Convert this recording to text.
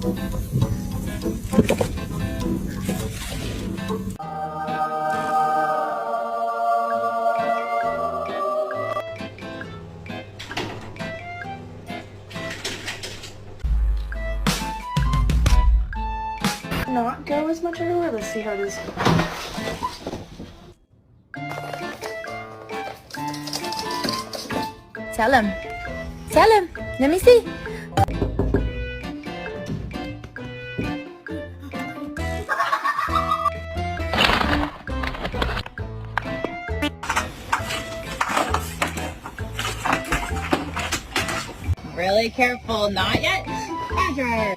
Not go as much everywhere. Let's see how it is. Tell him. Tell him. Let me see. Really careful, not yet. Roger.